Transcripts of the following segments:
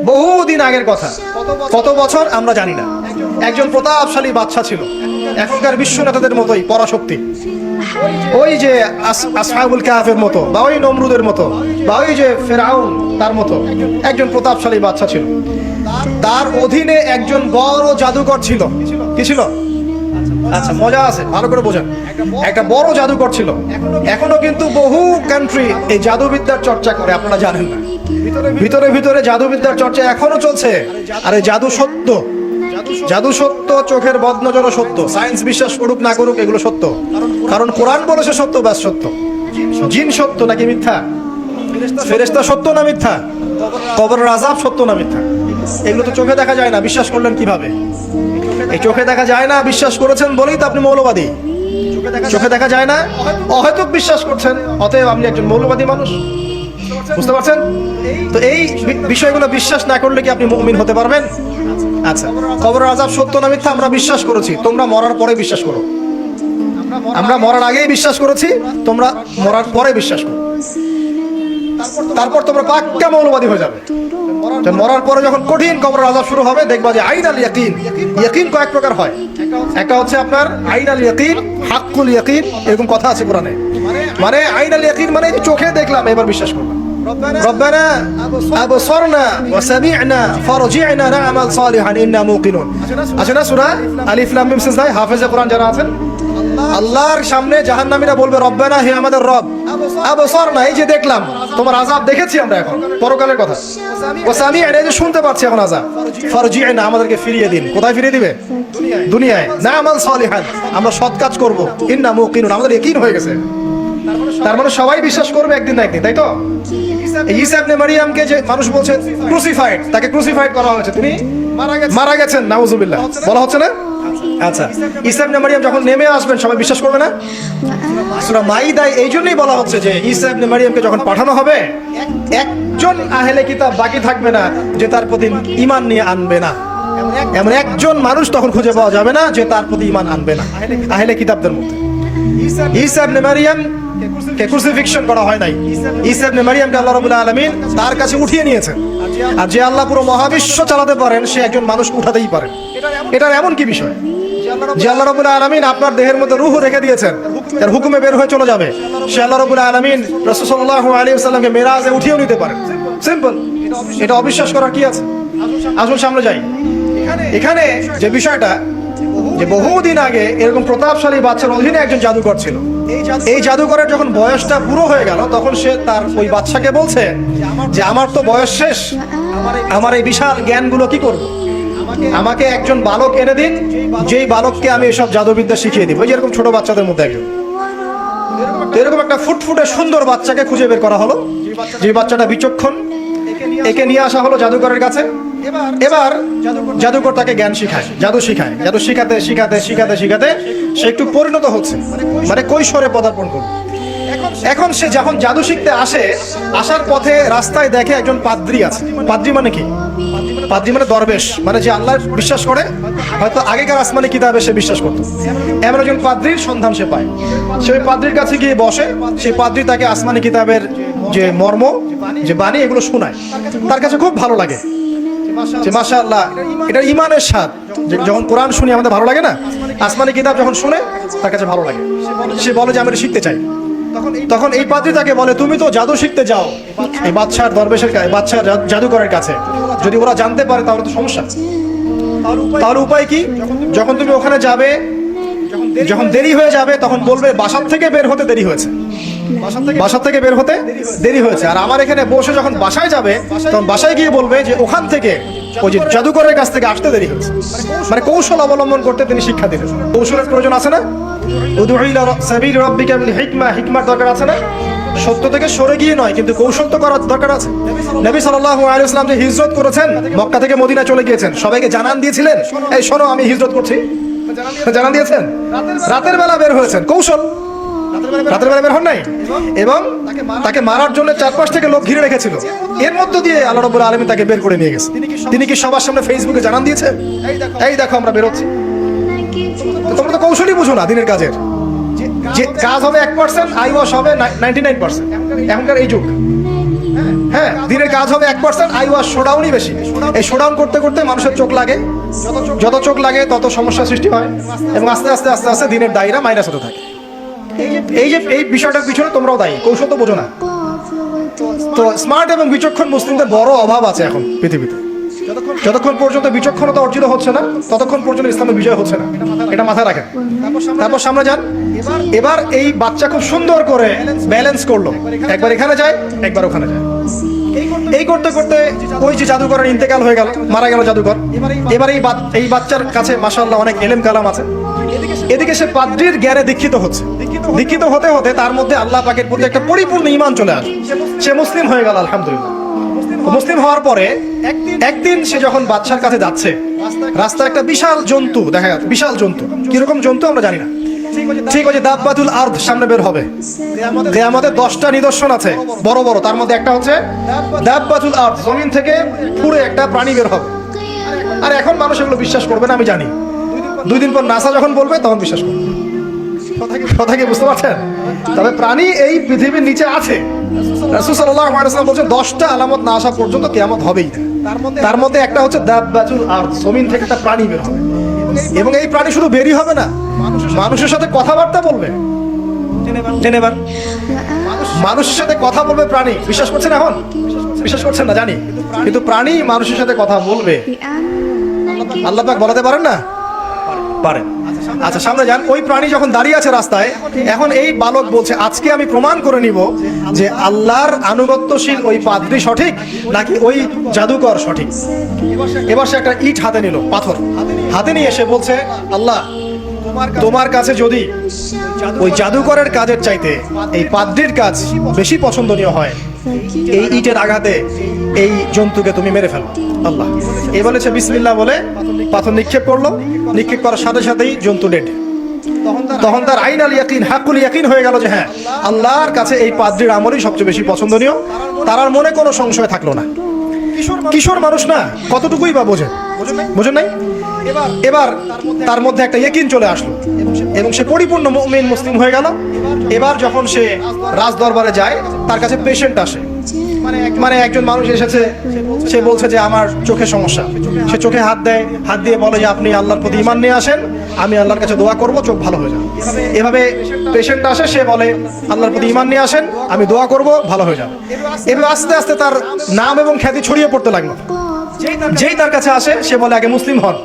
বহুদিন আগের কথা, কত বছর আমরা জানি না। একজন প্রতাপশালী বাদশা ছিল, এখনকার বিশ্ব নেতাদের মতোই পরাশক্তি, ওই যে আসহাবুল কাহফের মতো, বা ওই নমরুদের মতো, বা ওই যে ফেরাউন তার মতো একজন প্রতাপশালী বাদশা ছিল। তার অধীনে একজন বড় জাদুকর ছিল। কি ছিল? আচ্ছা, মজা আছে, ভালো করে বোঝেন। একটা বড় জাদুকর ছিল। এখনো কিন্তু বহু কান্ট্রি এই জাদুবিদ্যার চর্চা করে, আপনারা জানেন না। ভিতরে ভিতরে জাদুবিদ্যার চর্চা এখনো চলছে। আর এই জাদু সত্য, জাদু সত্য, চোখের বদনজরও সত্য। সায়েন্স বিশ্বাস করুক না করুক, এগুলো সত্য। কারণ কোরআন বলেছে সত্য, ব্যাস সত্য। জিন সত্য নাকি মিথ্যা? ফেরেশতা সত্য না মিথ্যা? কবরের আযাব সত্য না মিথ্যা? এগুলো তো চোখে দেখা যায় না, বিশ্বাস করলেন কিভাবে? এই চোখে দেখা যায় না বিশ্বাস করেছেন বলেই তো আপনি মৌলবাদী। চোখে দেখা যায় না, অহেতুক বিশ্বাস করছেন, অতএব আপনি একজন মৌলবাদী মানুষ। বুঝতে পারছেন? তো এই বিষয়গুলো বিশ্বাস না করলে কি আপনি মুমিন হতে পারবেন? আচ্ছা, কবরের আযাব সত্য না মিথ্যা আমরা বিশ্বাস করেছি, তোমরা মরার পরে বিশ্বাস করো। আমরা মরার আগেই বিশ্বাস করেছি, তোমরা মরার পরে বিশ্বাস করো। তারপর তোমরা পাক্কা মৌলবাদী হয়ে যাবে। মরার পরে যখন কঠিন কবরের আযাব শুরু হবে, দেখবা যে আইনাল ইয়াকিন। ইয়াকিন কয়েক প্রকার হয়। একটা হচ্ছে আপনার আইনাল ইয়াকিন, হাক্কুল ইয়াকিন, এরকম কথা আছে কোরআনে। মানে আইনাল ইয়াকিন মানে চোখে দেখলাম এবার বিশ্বাস করলাম। রব্বানা আবসারনা ওয়া সামি'না ফারজি'না না'মাল সালিহান ইন্না মুকিনুন। আছে না সূরা আলিফ লাম মিম সিজদা? হাফেজে কোরআন যারা আছেন, আল্লাহর সামনে জাহান্নামীরা বলবে রব্বানা, হে আমাদের রব, আবসারনা, এই যে দেখলাম তোমার আযাব দেখেছি আমরা, এখন পরকালের কথা। ওয়া সামি'না, এই যে শুনতে পাচ্ছি এখন আযাব। ফারজি'না, আমাদেরকে ফিরিয়ে দিন। কোথায় ফিরিয়ে দিবে? দুনিয়ায়। না'মাল সালিহান, আমরা সৎ কাজ করব। ইন্না মুকিনুন, আমাদের ইয়াকিন হয়ে গেছে। তার মানে সবাই বিশ্বাস করবে একদিন না একদিন, তাই তো? ঈসা ইবনে মারইয়ামকে যে মানুষ বলছে ক্রুসিফাইড, তাকে ক্রুসিফাইড করা হয়েছে, তিনি মারা গেছেন, নাউজুবিল্লাহ, বলা হচ্ছে না? আচ্ছা, ঈসা ইবনে মারইয়াম যখন নেমে আসবেন সবাই বিশ্বাস করবে না? সূরা মাইদায় এই জন্যই বলা হচ্ছে যে ঈসা ইবনে মারইয়ামকে যখন পাঠানো হবে, একজন আহলে কিতাব বাকি থাকবে না যে তার প্রতি ঈমান নিয়ে আনবে না। এমন একজন মানুষ তখন খুঁজে পাওয়া যাবে না যে তার প্রতি ঈমান আনবে না আহলে কিতাবদের মধ্যে। ঈসা ইবনে মারইয়াম কে ক্রুসিফিকশন করা হয় নাই। ঈসা ইবনে মারইয়ামকে আল্লাহ রাব্বুল আলামিন তার কাছে উঠিয়ে নিয়েছেন। আর যে আল্লাহ পুরো মহাবিশ্ব চালাতে পারেন, সে একজন মানুষ উঠাতেই পারেন। এটার এমন কি বিষয় যে আল্লাহ রাব্বুল আলামিন আপনার দেহের মধ্যে রূহ রেখে দিয়েছেন, তার হুকুমে বের হয়ে চলে যাবে। সে আল্লাহ রাব্বুল আলামিন রাসূল সাল্লাল্লাহু আলাইহি ওয়াসাল্লামকে মেরাজে উঠিয়েও নিতে পারেন। সিম্পল। এটা অবিশ্বাস করার কি আছে? আসুন সামনে যাই। এখানে যে বিষয়টা, যে বহুদিন আগে এরকম প্রতাপশালী বাদশার অধীনে একজন জাদুকর ছিল। এই জাদুকরের যখন বয়সটা পুরো হয়ে গেল, তখন সে তার ওই বাদশাকে বলছে যে আমার তো বয়স শেষ, আমার এই বিশাল জ্ঞানগুলো কি করব? আমাকে একজন বালক এনে দিন, যেই বালককে আমি এসব জাদুবিদ্যা শিখিয়ে দিব। যেরকম ছোট বাচ্চাদের মধ্যে একজন। এরকম একটা ফুটফুটে সুন্দর বাচ্চাকে খুঁজে বের করা হলো, যে বাচ্চাটা বিচক্ষণ। একে নিয়ে আসা হলো জাদুকরের কাছে। এবার জাদুকর তাকে জ্ঞান শিখায়, জাদু শিখায়। জাদু শিখাতে শিখাতে শিখাতে শিখাতে সে একটু পরিণত হচ্ছে, মানে কৈশোরে পদার্পণ করবে। এখন সে যখন জাদু শিখতে আসে, আসার পথে রাস্তায় দেখে একজন পাদ্রী আছে। পাদ্রী মানে কি? পাদ্রী মানে দরবেশ, মানে যে আল্লাহ বিশ্বাস করে। হয়তো আগেকার আসমানি কিতাবে সে বিশ্বাস করতো। এমন একজন পাদ্রীর সন্ধান সে পায়। সে ওই পাদ্রীর কাছে গিয়ে বসে। সেই পাদ্রী তাকে আসমানি কিতাবের যে মর্ম, যে বাণী, এগুলো শোনায়। তার কাছে খুব ভালো লাগে যে মাশাআল্লাহ, এটা ঈমানের স্বাদ। যখন কোরআন শুনি আমাদের ভালো লাগে না? আসমানি কিতাব যখন শুনে তার কাছে ভালো লাগে। সে বলে যে আমি এটা শিখতে চাই। তখন এই পাদ্রী তাকে বলে, তুমি তো জাদু শিখতে যাও এই বাদশার দরবেশের কাছে, বাদশার জাদুকরের কাছে। যদি ওরা জানতে পারে তাহলে তো সমস্যা। তাহলে উপায় কি? যখন তুমি ওখানে যাবে, যখন দেরি হয়ে যাবে, তখন বলবে বাসার থেকে বের হতে দেরি হয়েছে, বাসার থেকে বের হতে দেরি হয়েছে। আর আমার এখানে বসে যখন বাসায় যাবে, তখন বাসায় গিয়ে বলবে যে ওখান থেকে, ওই যে জাদুকরের কাছ থেকে আসতে দেরি হয়েছে। মানে কৌশল অবলম্বন করতে তিনি শিক্ষা দিলেন। কৌশলের প্রয়োজন আছে না? উদউ ইলা সাবিল রাব্বিকা বিল হিকমা, হিকমার দরকার আছে না? সত্য থেকে সরে গিয়ে নয়, কিন্তু কৌশল তো করার দরকার আছে। নবী সাল্লাল্লাহু আলাইহি ওয়াসাল্লাম যে হিজরত করেছেন, মক্কা থেকে মদিনা চলে গিয়েছেন, সবাইকে জানান দিয়েছিলেন, এই শোনো আমি হিজরত করছি। জানান দিয়েছেন? রাতের বেলা বের হয়েছেন, কৌশল। রাতের বেলা বের হন নাই, এবং তাকে মারার জন্য চারপাশ থেকে লোক ঘিরে রেখেছিল। এর মধ্য দিয়ে আল্লাহ রাব্বুল আলামিন তাকে বের করে নিয়ে গেছে। তিনি কি সবার সামনে ফেসবুকে জানান দিয়েছেন, এই দেখো আমরা বেরোচ্ছি? তোমরা তো কৌশলই বুঝো না দিনের কাজের। যে কাজ হবে 1%, আই ওয়াশ হবে 99%। এখনকার এই যুগ। হ্যাঁ, হ্যাঁ, দিনের কাজ হবে 1%, আই ওয়াজ শোডাউনই বেশি। এই শোডাউন করতে করতে মানুষের চোখ লাগে, যত চোখ লাগে তত সমস্যা সৃষ্টি হয়, এবং আস্তে আস্তে আস্তে আস্তে দিনের দায়রা মাইনাস হতে থাকে। এই বিষয়টার পিছনে তোমরাও দায়ী, কৌশল তো বোঝো না। তো স্মার্ট এবং বিচক্ষণ মুসলিমদের বড় অভাব আছে এখন পৃথিবীতে। যতক্ষণ পর্যন্ত বিচক্ষণতা অর্জিত হচ্ছে না, ততক্ষণ পর্যন্ত ইসলামের বিজয় হচ্ছে না, এটা মাথায় রাখেন। তারপর সামনে যান। এবার এই বাচ্চা খুব সুন্দর করে ব্যালেন্স করলো, একবার এখানে যায়, একবার ওখানে যায়। এই করতে করতে ওই যে জাদুকরের ইন্তেকাল হয়ে গেল, মারা গেল জাদুকর। এবার এই বাচ্চার কাছে মাশাআল্লাহ অনেক এলেম কালাম আছে। এদিকে সে পাদ্রীর জ্ঞানে দীক্ষিত হচ্ছে। দীক্ষিত হতে হতে তার মধ্যে আল্লাহ পাকের প্রতি একটা পরিপূর্ণ ঈমান চলে আসে। সে মুসলিম হয়ে গেল, আলহামদুলিল্লাহ। মুসলিম হওয়ার পরে একদিন সে যখন বাচ্চার কাছে যাচ্ছে, রাস্তায় একটা বিশাল জন্তু দেখা যাচ্ছে। বিশাল জন্তু, কিরকম জন্তু আমরা জানি না। ঠিক আছে, দাব্বাতুল আরদ সামনে বের হবে। কিয়ামতের 10টা নিদর্শন আছে বড় বড়, তার মধ্যে একটা হচ্ছে দাব্বাতুল আরদ, জমিন থেকে পুরো একটা প্রাণী বের হবে। আর এখন মানুষ এগুলো বিশ্বাস করবে না, আমি জানি। 2 দিন পর নাসা যখন বলবে তখন বিশ্বাস করবে। কথা কি বুঝতে পারছেন? তবে প্রাণী এই পৃথিবীর নিচে আছে। রাসূল সাল্লাল্লাহু আলাইহি ওয়াসাল্লাম বলেছেন 10টা আলামত না আসা পর্যন্ত কিয়ামত হবেই না। তার মধ্যে একটা হচ্ছে দাব্বাতুল আরদ, জমিন থেকে একটা প্রাণী বের হবে। এবং এই প্রাণী শুধু বেরই হবে না, মানুষের সাথে কথাবার্তা বলবে। মানুষের সাথে কথা বলবে প্রাণী। বিশ্বাস করছেন? এখন বিশ্বাস করছেন না জানি, কিন্তু প্রাণী মানুষের সাথে কথা বলবে। আল্লাহ পাক বলাতে পারেন না? পারেন। আচ্ছা, সামনে যান। ওই প্রাণী যখন দাঁড়িয়ে আছে রাস্তায়, এখন এই বালক বলছে, আজকে আমি প্রমাণ করে নিব যে আল্লাহর আনুগত্যশীল ওই পাদ্রী সঠিক নাকি ওই জাদুকর সঠিক। এবার সে একটা ইট হাতে নিল, পাথর হাতে নিয়ে এসে বলছে, আল্লাহ, তোমার কাছে যদি ওই জাদুকরের কাজের চাইতে এই পাদ্রীর কাজ বেশি পছন্দনীয় হয়, এই ইটের আঘাতে এই জন্তুকে তুমি মেরে ফেলো। আল্লাহ এই বলেছে, বিসমিল্লাহ বলে পাথর নিক্ষেপ করলো। নিক্ষেপ করার সাথে সাথেই জন্তু ডেড। তখন তার আইন আল ইয়াকিন, হাক্কুল ইয়াকিন হয়ে গেল যে হ্যাঁ, আল্লাহর কাছে এই পাদ্রীর আমলই সবচেয়ে বেশি পছন্দনীয়। তার আর মনে কোনো সংশয় থাকলো না। কিশোর মানুষ না, কতটুকুই বা বোঝেন নাই। এবার তার মধ্যে একটা ইয়াকিন চলে আসলো এবং সে পরিপূর্ণ মুমিন মুসলিম হয়ে গেল। এবার যখন সে রাজ দরবারে যায়, তার কাছে পেশেন্ট আসে। মানে একজন মানুষ এসেছে, সে বলছে যে আমার চোখে সমস্যা। সে চোখে হাত দেয়, হাত দিয়ে বলে যে আপনি আল্লাহর প্রতি ঈমান নিয়ে আসেন, আমি আল্লাহর কাছে দোয়া করব, চোখ ভালো হয়ে যাবে। এভাবে পেশেন্ট আসে, সে বলে আল্লাহর প্রতি ঈমান নিয়ে আসেন, আমি দোয়া করব, ভালো হয়ে যাবে। এভাবে আস্তে আস্তে তার নাম এবং খ্যাতি ছড়িয়ে পড়তে লাগলো। যেই তার কাছে আসে, সে বলে আগে মুসলিম হন,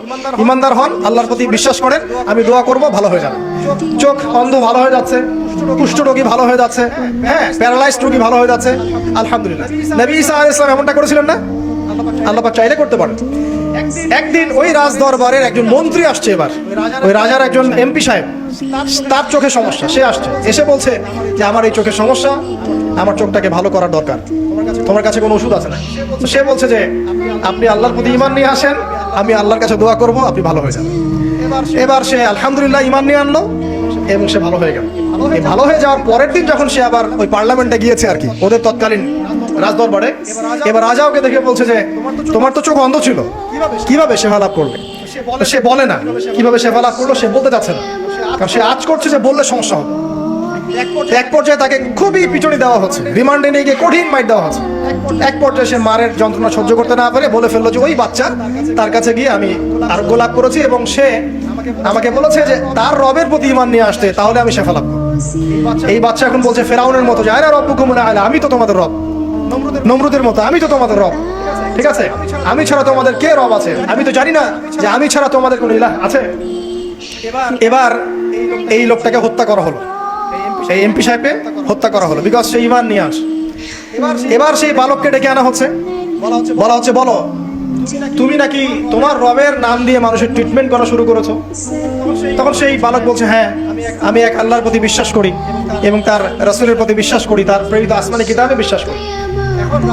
ইমানদার হন, আল্লাহর প্রতি বিশ্বাস করেন, আমি দোয়া করব, ভালো হয়ে যাবে। চোখ অন্ধ ভালো হয়ে যাচ্ছে, কুষ্ঠ রোগী ভালো হয়ে যাচ্ছে, হ্যাঁ, প্যারালাইজড রোগী ভালো হয়ে যাচ্ছে, আলহামদুলিল্লাহ। নবী ঈসা আলাইহিস সালাম এমনটা করেছিলেন না? আল্লাহ পাক চাইলে করতে পারেন। একদিন ওই রাজ দরবারের একজন মন্ত্রী আসছে। এবার ওই রাজার একজন এমপি সাহেব, তার চোখে সমস্যা। সে আসছে, এসে বলছে যে আমার এই চোখের সমস্যা, আমার চোখটাকে ভালো করার দরকার, তোমার কাছে কোনো ওষুধ আছে না? তো সে বলছে যে আপনি আল্লাহর প্রতি ঈমান নিয়ে আসেন, আমি আল্লাহর কাছে দোয়া করব, আপনি ভালো হয়ে যাবেন। এবার সে আলহামদুলিল্লাহ ঈমান নিয়ে আনলো এবং সে ভালো হয়ে গেল। এই ভালো হয়ে যাওয়ার পরের দিন যখন সে আবার ওই পার্লামেন্টে গিয়েছে আর কি, ওদের তৎকালীন রাজদরবারে, এবার রাজা ওকে দেখে বলছে যে তোমার তো চোখ অন্ধ ছিল, কিভাবে সেবা লাভ করবে? সে বলে না কিভাবে সেবা লাভ করলো, সে বলতে চাচ্ছে না, কারণ সে আজ করছে যে বললে সমস্যা হবে। এক পর্যায়ে তাকে খুবই পিটুনি দেওয়া হচ্ছে, রিমান্ডে নিয়ে গিয়ে কঠিন মাইর দেওয়া হচ্ছে। এক পর্যায়ে সে মারের যন্ত্রণা সহ্য করতে না পারে বলে ফেললো যে ওই বাচ্চা, তার কাছে গিয়ে আমি আরোগ্য লাভ করেছি এবং সে আমাকে বলেছে যে তার রবের প্রতি ঈমান নিয়ে আসতে, তাহলে আমি শেফা লাভ করব। এই বাচ্চা এখন বলছে ফেরাউনের মতো, যে আয়রা রব্বুকুম আ'লা, আমি তো তোমাদের রব। নমরুদের মতো, আমি তো তোমাদের রব। ঠিক আছে, আমি ছাড়া তোমাদের কে রব আছে? আমি তো জানি না যে আমি ছাড়া তোমাদের কোনো ইলাহ আছে। এবার এই লোকটাকে হত্যা করা হলো, এই এমপি সাহেবকে হত্যা করা হলো, বিকজ সে ঈমান নিয়ে আসে। এবার সেই বালককে ডেকে আনা হচ্ছে, বলা হচ্ছে বলো, তুমি নাকি তোমার রবের নাম দিয়ে মানুষের ট্রিটমেন্ট করা শুরু করেছো? তখন সেই বালক বলছে, হ্যাঁ, আমি এক আল্লাহর প্রতি বিশ্বাস করি এবং তার রাসূলের প্রতি বিশ্বাস করি, তার প্রেরিত আসমানি কিতাবে বিশ্বাস করি।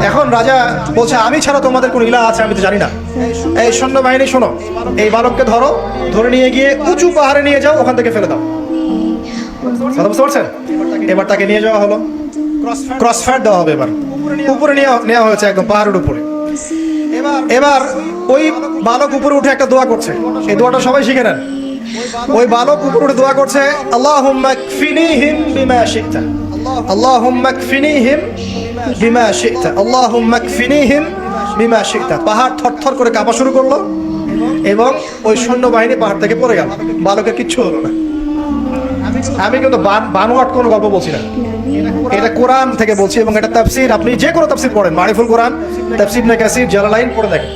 এখন রাজা বলছে, আমি ছাড়া তোমাদের কোন ইলাহ আছে আমি তো জানি না। এই সৈন্যবাহিনী শোনো, এই বালককে ধরো, ধরে নিয়ে গিয়ে উঁচু পাহাড়ে নিয়ে যাও, ওখান থেকে ফেলে দাও। বুঝতে পারছেন? এবার তাকে নিয়ে যাওয়া হলো, ক্রস ফায়ার দেওয়া হবে। এবার উপরে নেওয়া হয়েছে, একদম পাহাড়ের উপরে। এবার ওই বালক উপরে উঠে একটা দোয়া করছে, এই দোয়াটা সবাই শিখে নেন। ওই বালক উপরে উঠে দোয়া করছে, আল্লাহুম্মা কফিনিহিম বিমা শি'তা, আল্লাহুম্মা কফিনিহিম বিমা শি'তা, আল্লাহুম্মা কফিনিহিম বিমা শি'তা। পাহাড় থরথর করে কাঁপা শুরু করলো এবং ওই সৈন্যবাহিনী পাহাড় থেকে পড়ে গেল, বালকের কিচ্ছু হলো না। আমি কিন্তু বানোয়াট কোনো গল্প বলছি না, এটা কোরআন থেকে বলছি এবং এটা তাফসীর। আপনি যে কোনো তাফসীর পড়েন, মারিফুল কোরআন, তাফসীর ইবনে কাসির, জালালাইন পড়ে দেখেন,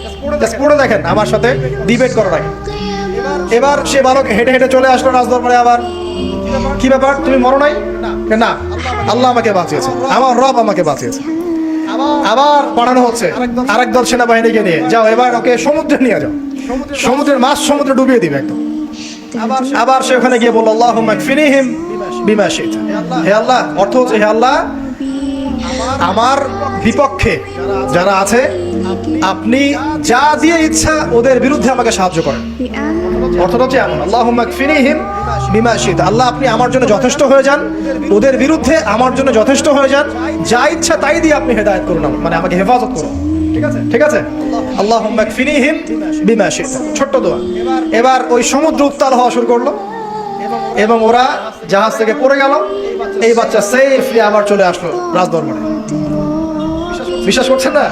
পড়ে দেখেন, আমার সাথে ডিবেট করার আগে। এবার সে বালক হেঁটে হেঁটে চলে আসলো রাজদরবারে। আবার কি ব্যাপার, তুমি মরো নাই? না, আল্লাহ আমাকে বাঁচিয়েছে, আমার রব আমাকে বাঁচিয়েছে। আবার পাঠানো হচ্ছে আরেক দল সেনাবাহিনীকে নিয়ে, যাও এবার ওকে সমুদ্রে নিয়ে যাও, সমুদ্রের মাছ সমুদ্রে ডুবিয়ে দিবে একদম। আবার সে ওখানে গিয়ে বলল আল্লাহুম্মা কফিনিহিম বিমা শি'তা, হে আল্লাহ, অর্থ হচ্ছে হে আল্লাহ, আমার বিপক্ষে যারা আছে আপনি যা দিয়ে ইচ্ছা ওদের বিরুদ্ধে আমাকে সাহায্য করেন। অর্থটা হচ্ছে এমন, আল্লাহুম্মা কফিনিহিম বিমা শি'তা, আল্লাহ আপনি আমার জন্য যথেষ্ট হয়ে যান, ওদের বিরুদ্ধে আমার জন্য যথেষ্ট হয়ে যান, যা ইচ্ছা তাই দিয়ে আপনি হেদায়েত করুন, মানে আমাকে হেফাজত করুন। ঠিক আছে, আল্লাহুম্মা কফিনিহিম বিমা শি'তা, ছোট্ট দোয়া। এবার ওই সমুদ্র উত্তাল হওয়া শুরু করলো এবং ওরা জাহাজ থেকে পড়ে গেল। এই বাচ্চা সেফলি আবার চলে আসলো রাজদরবারে। বিশ্বাস করছেন না?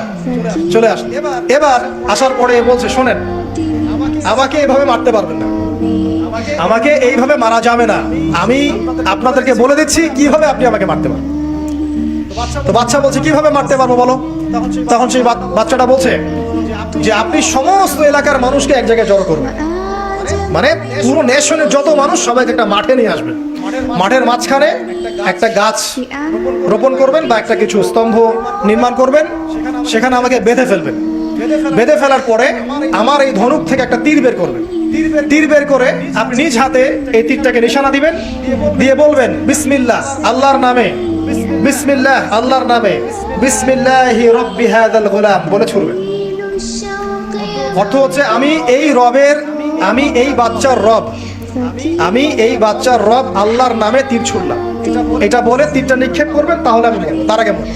চলে আসলো। এবার আসার পরে বলছে, শোনেন, আমাকে এইভাবে মারতে পারবেন না, আমাকে এইভাবে মারা যাবে না, আমি আপনাদেরকে বলে দিচ্ছি কিভাবে আপনি আমাকে মারতে পারেন। তো বাচ্চা বলছে, কিভাবে মারতে পারবো বলো? তখন সেই বাচ্চাটা বলছে যে আপনি সমস্ত এলাকার মানুষকে এক জায়গায় জড়ো করবেন, মানে পুরো নেশনের যত মানুষ সবাইকে একটা মাঠে নিয়ে আসবেন, মাঠের মাঝখানে একটা গাছ রোপণ করবেন বা একটা কিছু স্তম্ভ নির্মাণ করবেন, সেখানে আমাকে বেঁধে ফেলবেন। বেঁধে ফেলার পরে আমার এই ধনুক থেকে একটা তীর বের করবেন, তীর বের করে আপনি নিজ হাতে এই তীরটাকে নিশানা দিবেন, দিয়ে বলবেন বিসমিল্লাহ, আল্লাহর নামে, বিসমিল্লাহ, আল্লাহর নামে, বিসমিল্লাহি রাব্বি হাযাল গোলাম বলে ছুড়বেন। অর্থ হচ্ছে আমি এই রবের, আমি এই বাচ্চার রব, আমি এই বাচ্চার রব আল্লাহর নামে তীর ছুড়লাম, এটা বলে তীরটা নিক্ষেপ করবেন, তাহলে আমি মরবো, তার আগে মরবো।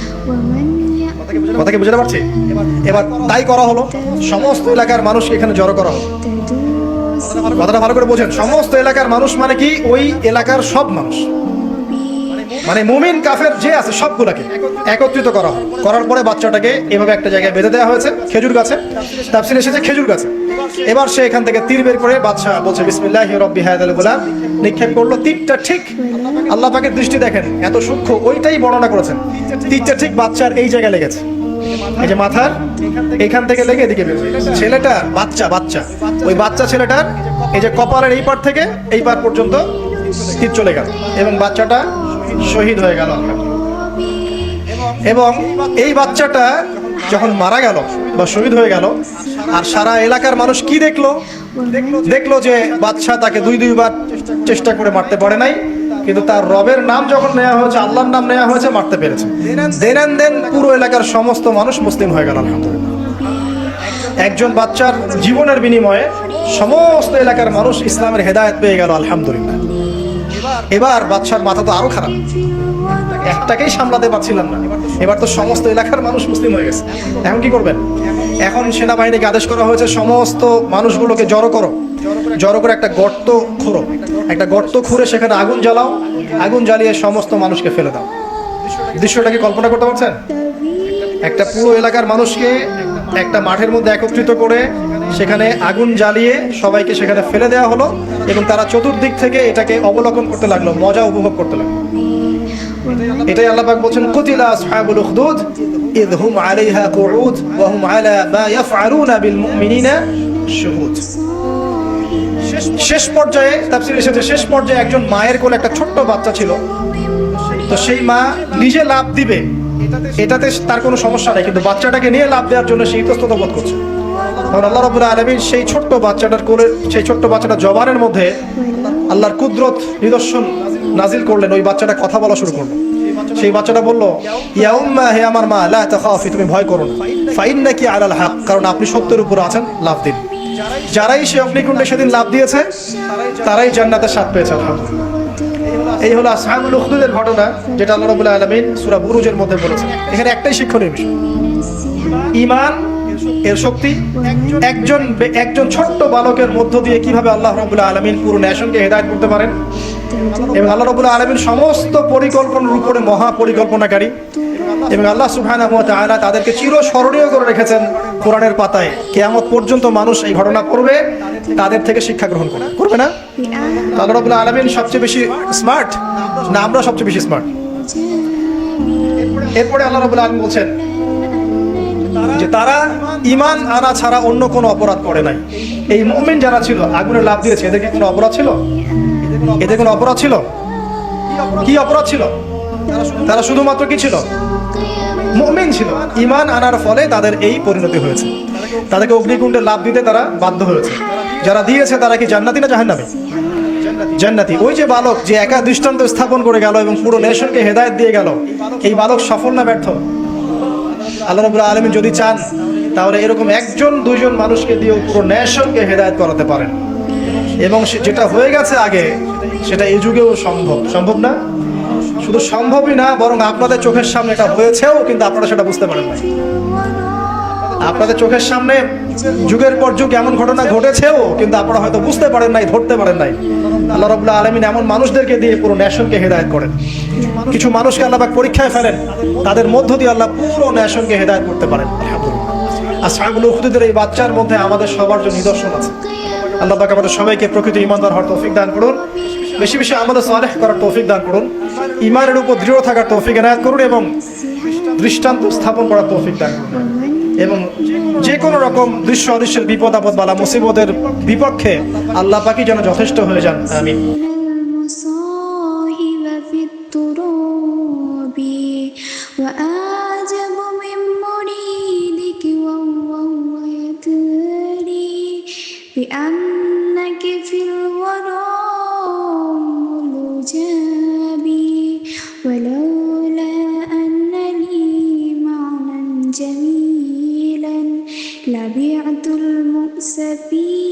কথা কি বুঝতে পারছি? এবার তাই করা হলো, সমস্ত এলাকার মানুষকে এখানে জড়ো করা হলো। কথাটা ভালো করে বোঝেন, সমস্ত এলাকার মানুষ মানে কি? ওই এলাকার সব মানুষ, মানে মুমিন কাফের যে আছে সবগুলাকে একত্রিত করা হয়। করার পরে বাচ্চাটাকে এভাবে একটা জায়গায় বেঁধে দেওয়া হয়েছে, খেজুর গাছে, তাফসীরে এসেছে খেজুর গাছে। এবার সে এখান থেকে তীর বের করে বাদশা বলছে বিসমিল্লাহি রাব্বি হাযাল গোলাম, নিক্ষেপ করলো। তীরটা ঠিক, আল্লাহ পাকের দৃষ্টি দেখেন এত সূক্ষ্ম, ওইটাই বর্ণনা করেছেন। তীরটা ঠিক বাচ্চার এই জায়গায় লেগেছে, এই যে মাথার এখান থেকে লেগে এদিকে বের হয়েছে। ছেলেটা বাচ্চা ওই বাচ্চা ছেলেটার এই যে কপালের এই পার থেকে এই পার পর্যন্ত তীর চলে গেল এবং বাচ্চাটা শহীদ হয়ে গেল। এবং এই বাচ্চাটা যখন মারা গেল বা শহীদ হয়ে গেল, আর সারা এলাকার মানুষ কি দেখলো যে বাচ্চা তাকে দুইবার চেষ্টা করে মারতে পারে নাই, কিন্তু তার রবের নাম যখন নেওয়া হয়েছে, আল্লাহর নাম নেওয়া হয়েছে, মারতে পেরেছে। দেন পুরো এলাকার সমস্ত মানুষ মুসলিম হয়ে গেল, আলহামদুলিল্লাহ। একজন বাচ্চার জীবনের বিনিময়ে সমস্ত এলাকার মানুষ ইসলামের হেদায়েত পেয়ে গেল, আলহামদুলিল্লাহ। এবার বাচ্চার মাথা তো আরো খারাপ, একটাকেই সামলাতে পারছিলাম না, এবার তো সমস্ত এলাকার মানুষ মুসলিম হয়ে গেছে। এখন কি করবেন? এখন সেনাবাহিনীকে আদেশ করা হয়েছে সমস্ত মানুষগুলোকে জড়ো করে একটা গর্ত খুঁড়ে সেখানে আগুন জ্বালাও, আগুন জ্বালিয়ে সমস্ত মানুষকে ফেলে দাও। দৃশ্যটাকে কল্পনা করতে পারছেন? একটা পুরো এলাকার মানুষকে একটা মাঠের মধ্যে একত্রিত করে সেখানে আগুন জ্বালিয়ে সবাইকে সেখানে ফেলে দেওয়া হলো এবং তারা চতুর্দিক থেকে এটাকে অবলোকন করতে লাগলো, মজা উপভোগ করতে লাগলো। এটাই আল্লাহ পাক বলছেন, কুতিলা আসহাবুল উখদুদ ইয হুম আলাইহা কুউদ ওয়া হুম আলা মা ইয়াফআলুনা বিল মুমিনিনা শুহুদ। শেষ পর্যায়ে তাফসীরে এসেছে, শেষ পর্যায়ে একজন মায়ের কোলে একটা ছোট্ট বাচ্চা ছিল। তো সেই মা নিজে লাফ দিবে, এটাতে তার কোনো সমস্যা নেই, কিন্তু বাচ্চাটাকে নিয়ে লাফ দেওয়ার জন্য সে ইতস্তত বোধ করছে। তখন আল্লাহ রাব্বুল আলামিন সেই ছোট্ট বাচ্চাটার কোলে, সেই ছোট্ট বাচ্চাটার জবানের মধ্যে আল্লাহর কুদরত নিদর্শন নাজিল করলেন। ওই বাচ্চাটা কথা বলা শুরু করলো। সেই বাচ্চাটা বলল, ইয়া উম্মা, হে আমার মা, লা তাখাফি, তুমি ভয় করো না, ফাইন্নাকি আলাল হক, কারণ আপনি সত্যের উপর আছেন, লাফ দিন। যারাই সে অগ্নিকুণ্ডে সেদিন লাফ দিয়েছে তারাই জান্নাতের স্বাদ পেয়েছে, আলহামদুলিল্লাহ। এই হলো আসহাবুল উখদুদের ঘটনা, যেটা আল্লাহ রাব্বুল আলামিন সূরা বুরুজের মধ্যে বলেছেন। এখানে একটাই শিক্ষণীয় বিষয়, ঈমান এর শক্তি। একজন ছোট্ট বালকের মধ্য দিয়ে কিভাবে আল্লাহ রাব্বুল আলামিন পুরো নেশনকে হেদায়েত করতে পারেন, এবং আল্লাহ রাব্বুল আলামিন সমস্ত পরিকল্পনার উপরে মহা পরিকল্পনাকারী, এবং আল্লাহ সুবহানাহু ওয়া তাআলা তাদেরকে চিরস্মরণীয় করে রেখেছেন কোরআনের পাতায়। কিয়ামত পর্যন্ত মানুষ এই ঘটনা পড়বে, তাদের থেকে শিক্ষা গ্রহণ করবে না? আল্লাহ রাব্বুল আলামিন সবচেয়ে বেশি স্মার্ট না আমরা সবচেয়ে বেশি স্মার্ট? এরপরে আল্লাহ রাব্বুল আলামিন বলছেন যে তারা ঈমান আনা ছাড়া অন্য কোনো অপরাধ করে নাই। এই মুমিন যারা ছিল আগুনে লাফ দিয়েছে, এদের কি কোনো অপরাধ ছিল? এদের কোনো অপরাধ ছিল? কি অপরাধ ছিল? তারা শুধুমাত্র কি ছিল? মুমিন ছিল। ঈমান আনার ফলে তাদের এই পরিণতি হয়েছে, তাদেরকে অগ্নিকুণ্ডে লাফ দিতে তারা বাধ্য হয়েছে। যারা দিয়েছে তারা কি জান্নাতি না জাহান্নামী? জান্নাতি। ওই যে বালক যে একা দৃষ্টান্ত স্থাপন করে গেল এবং পুরো নেশনকে হেদায়েত দিয়ে গেল, এই বালক সফল না ব্যর্থ? আল্লাহ রাব্বুল আলামিন যদি চান তাহলে এরকম একজন দুইজন মানুষকে দিয়ে পুরো নেশনকে হেদায়েত করাতে পারেন, এবং যেটা হয়ে গেছে আগে সেটা এই যুগেও সম্ভব না? শুধু সম্ভবই না, বরং আপনাদের চোখের সামনে এটা হয়েছেও, কিন্তু আপনারা সেটা বুঝতে পারেন না। আপনাদের চোখের সামনে যুগের পর যুগ এমন ঘটনা ঘটেছেও, কিন্তু আপনারা হয়তো বুঝতে পারেন নাই, ধরতে পারেন নাই। আল্লাহ রাব্বুল আলামিন এমন মানুষদেরকে দিয়ে পুরো নেশনকে হেদায়েত করেন। কিছু মানুষকে আল্লাহ পাক পরীক্ষায় ফেলেন, তাদের মধ্য দিয়ে আল্লাহ পুরো নেশনকে হেদায়েত করতে পারেন। আসহাবুল উখদুদের এই বাচ্চার মধ্যে আমাদের সবার জন্য নিদর্শন আছে। আল্লাহ পাক আমাদের সবাইকে প্রকৃত ঈমানদার হওয়ার তৌফিক দান করুন, বেশি বেশি আমাদের সালেহ করার তৌফিক দান করুন, ঈমানের উপর দৃঢ় থাকার তৌফিক এনায়েত করুন, এবং দৃষ্টান্ত স্থাপন করার তৌফিক দান করুন, এবং যে কোনো রকম দৃশ্য অদৃশ্যের বিপদ আপদ বালা মুসিবতের বিপক্ষে আল্লাহ পাকই যেন যথেষ্ট হয়ে যান। আমিন। بأنك في الورى ملجابي ولولا أنني معنى جميلا لبعت المؤسفين